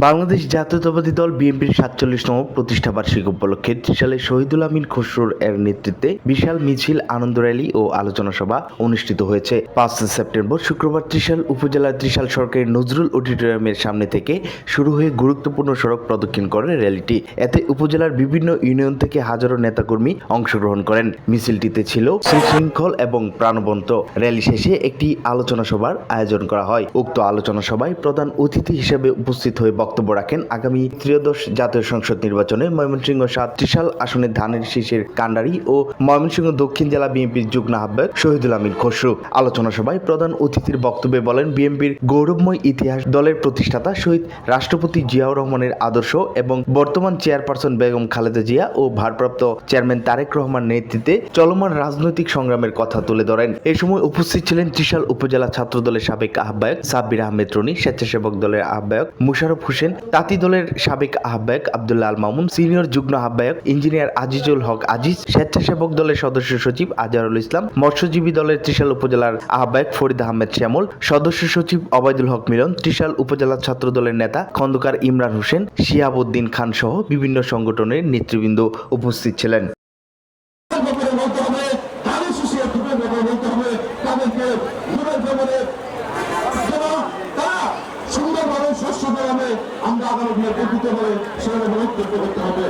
বাংলাদেশ জাতীয়তাবাদী দল বিএনপির ৪৭তম প্রতিষ্ঠা বার্ষিকী উপলক্ষে ত্রিশালে শহীদুল আমিন খসরুর এর নেতৃত্বে বিশাল মিছিল, আনন্দ র্যালি ও আলোচনা সভা অনুষ্ঠিত হয়েছে। ৫ সেপ্টেম্বর শুক্রবার ত্রিশাল উপজেলার ত্রিশাল সরকারি নজরুল অডিটোরিয়ামের সামনে থেকে শুরু হয়ে গুরুত্বপূর্ণ সড়ক প্রদক্ষিণ করে র্যালিটি। এতে উপজেলার বিভিন্ন ইউনিয়ন থেকে হাজারো নেতাকর্মী অংশগ্রহণ করেন। মিছিলটিতে ছিল সুশৃঙ্খল এবং প্রাণবন্ত। র্যালি শেষে একটি আলোচনা সভার আয়োজন করা হয়। উক্ত আলোচনা সভায় প্রধান অতিথি হিসেবে উপস্থিত হয়ে বক্তব্য রাখেন আগামী ত্রয়োদশ জাতীয় সংসদ নির্বাচনে ময়মনসিংহ ৭ ত্রিশাল আসনের ধানের শীষের কান্ডারি ও ময়মনসিংহ দক্ষিণ জেলা বিএনপির যুগ্ম আহ্বায়ক শহীদুল আমিন খসরু। আলোচনা সভায় প্রধান অতিথির বক্তব্যে বলেন, বিএনপির গৌরবময় ইতিহাস, দলের প্রতিষ্ঠাতা শহীদ রাষ্ট্রপতি জিয়াউর রহমানের আদর্শ এবং বর্তমান চেয়ারপারসন বেগম খালেদা জিয়া ও ভারপ্রাপ্ত চেয়ারম্যান তারেক রহমান নেতৃত্বে চলমান রাজনৈতিক সংগ্রামের কথা তুলে ধরেন। এ সময় উপস্থিত ছিলেন ত্রিশাল উপজেলা ছাত্র দলের সাবেক আহ্বায়ক সাব্বির আহমেদ রনি, স্বেচ্ছাসেবক দলের আহ্বায়ক মুশারফ হোসেন, তাঁতি দলের সাবেক আহ্বায়ক আব্দুল্লাহ আল মামুন, সিনিয়র যুগ্ম আহ্বায়ক ইঞ্জিনিয়ার আজিজুল হক আজিজ, স্বেচ্ছাসেবক দলের সদস্য সচিব আজহারুল ইসলাম, মৎস্যজীবী দলের ত্রিশাল উপজেলার আহ্বায়ক ফরিদ আহমেদ শ্যামল, সদস্য সচিব অবায়দুল হক মিলন, ত্রিশাল উপজেলা ছাত্র দলের নেতা খন্দকার ইমরান হোসেন, শিহাবউদ্দিন খান সহ বিভিন্ন সংগঠনের নেতৃবৃন্দ উপস্থিত ছিলেন। সুন্দরভাবে শস্য আমরা আগামী দিনে উপকৃত হয়ে সেভাবে করতে হবে।